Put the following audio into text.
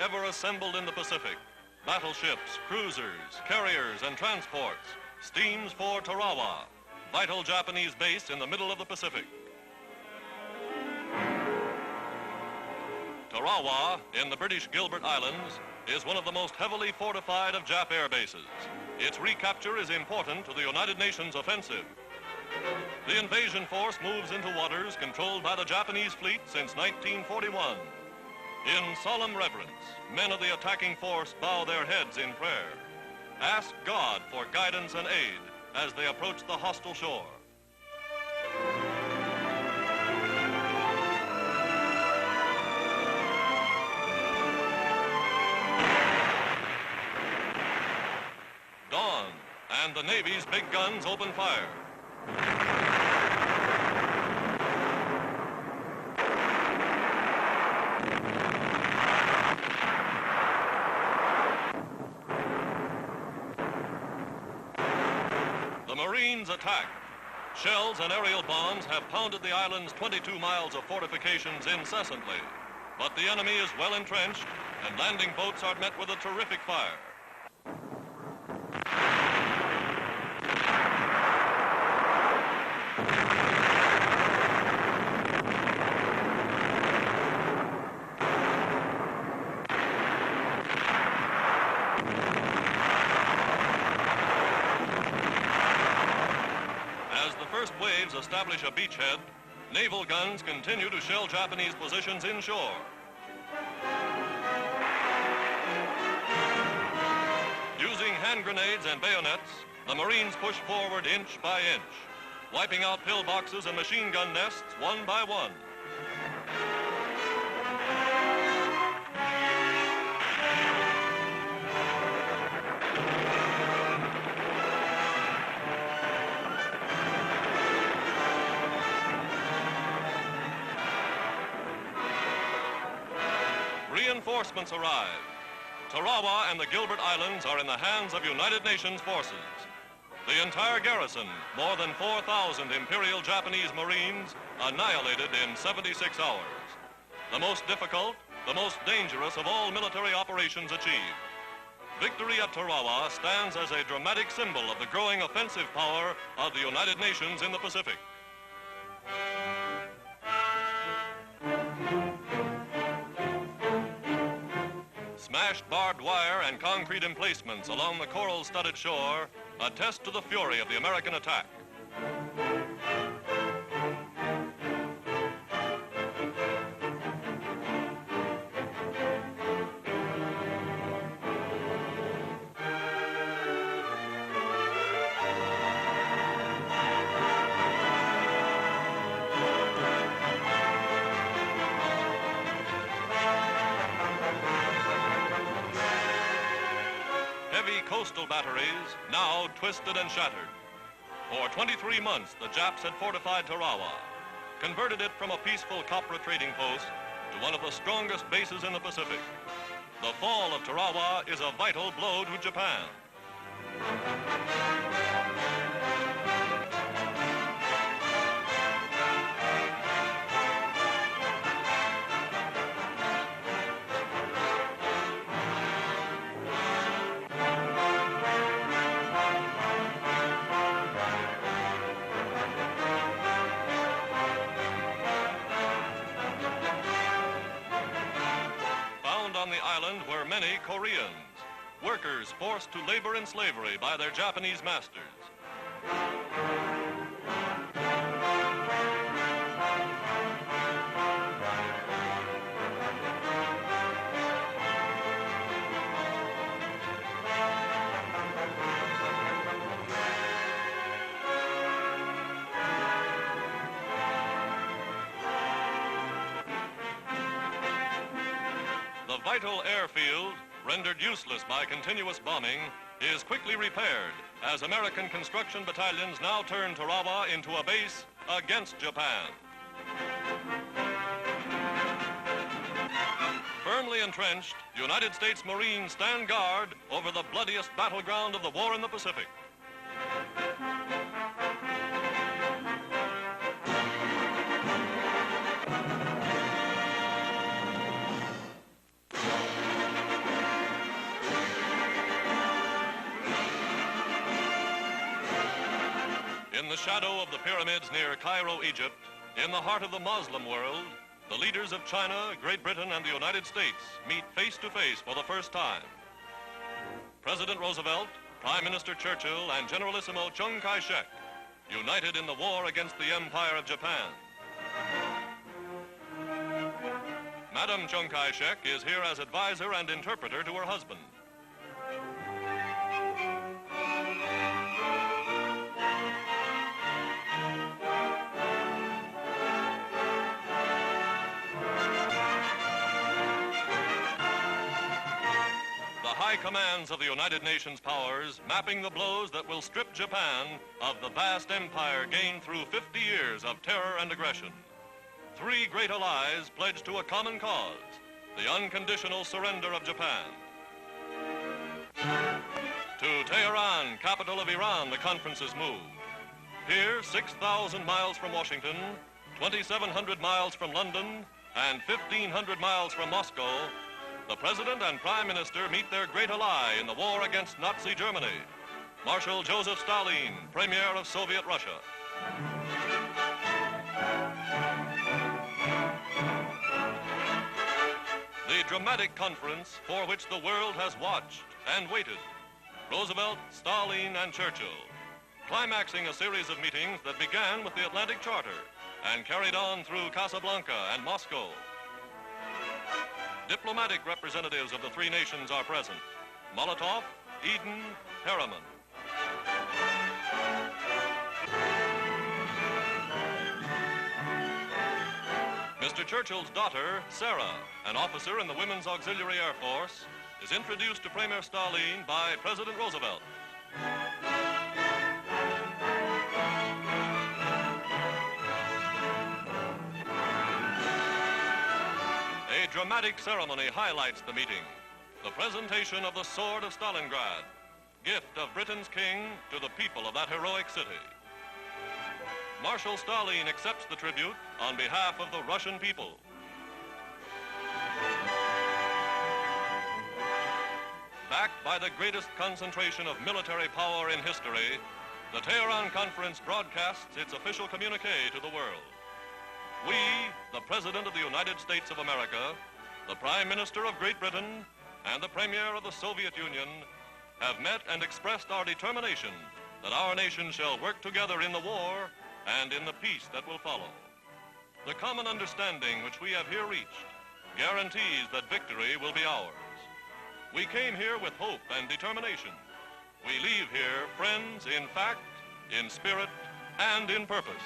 ever assembled in the Pacific. Battleships, cruisers, carriers, and transports. Steams for Tarawa, vital Japanese base in the middle of the Pacific. Tarawa, in the British Gilbert Islands, is one of the most heavily fortified of Jap air bases. Its recapture is important to the United Nations offensive. The invasion force moves into waters controlled by the Japanese fleet since 1941. In solemn reverence, men of the attacking force bow their heads in prayer. Ask God for guidance and aid as they approach the hostile shore. Dawn, and the Navy's big guns open fire. The Marines attack. Shells and aerial bombs have pounded the island's 22 miles of fortifications incessantly. But the enemy is well entrenched, and landing boats are met with a terrific fire. First waves establish a beachhead, naval guns continue to shell Japanese positions inshore. Using hand grenades and bayonets, the Marines push forward inch by inch, wiping out pillboxes and machine gun nests one by one. Reinforcements arrive. Tarawa and the Gilbert Islands are in the hands of United Nations forces. The entire garrison, more than 4,000 Imperial Japanese Marines, annihilated in 76 hours. The most difficult, the most dangerous of all military operations achieved. Victory at Tarawa stands as a dramatic symbol of the growing offensive power of the United Nations in the Pacific. Smashed barbed wire and concrete emplacements along the coral-studded shore attest to the fury of the American attack. Heavy coastal batteries, now twisted and shattered. For 23 months, the Japs had fortified Tarawa, converted it from a peaceful copra trading post to one of the strongest bases in the Pacific. The fall of Tarawa is a vital blow to Japan. On the island were many Koreans, workers forced to labor in slavery by their Japanese masters. The vital airfield, rendered useless by continuous bombing, is quickly repaired as American construction battalions now turn Tarawa into a base against Japan. Firmly entrenched, United States Marines stand guard over the bloodiest battleground of the war in the Pacific. In the shadow of the pyramids near Cairo, Egypt, in the heart of the Muslim world, the leaders of China, Great Britain, and the United States meet face to face for the first time. President Roosevelt, Prime Minister Churchill, and Generalissimo Chiang Kai-shek, united in the war against the Empire of Japan. Madam Chiang Kai-shek is here as advisor and interpreter to her husband. The high commands of the United Nations powers mapping the blows that will strip Japan of the vast empire gained through 50 years of terror and aggression. Three great allies pledged to a common cause, the unconditional surrender of Japan. To Teheran, capital of Iran, the conference is moved. Here, 6,000 miles from Washington, 2,700 miles from London, and 1,500 miles from Moscow, the President and Prime Minister meet their great ally in the war against Nazi Germany, Marshal Joseph Stalin, Premier of Soviet Russia. The dramatic conference for which the world has watched and waited. Roosevelt, Stalin, and Churchill, climaxing a series of meetings that began with the Atlantic Charter and carried on through Casablanca and Moscow. Diplomatic representatives of the three nations are present: Molotov, Eden, Harriman. Mr. Churchill's daughter, Sara, an officer in the Women's Auxiliary Air Force, is introduced to Premier Stalin by President Roosevelt. A dramatic ceremony highlights the meeting. The presentation of the Sword of Stalingrad, gift of Britain's king to the people of that heroic city. Marshal Stalin accepts the tribute on behalf of the Russian people. Backed by the greatest concentration of military power in history, the Teheran Conference broadcasts its official communique to the world. We, the President of the United States of America, the Prime Minister of Great Britain, and the Premier of the Soviet Union have met and expressed our determination that our nation shall work together in the war and in the peace that will follow. The common understanding which we have here reached guarantees that victory will be ours. We came here with hope and determination. We leave here friends in fact, in spirit, and in purpose.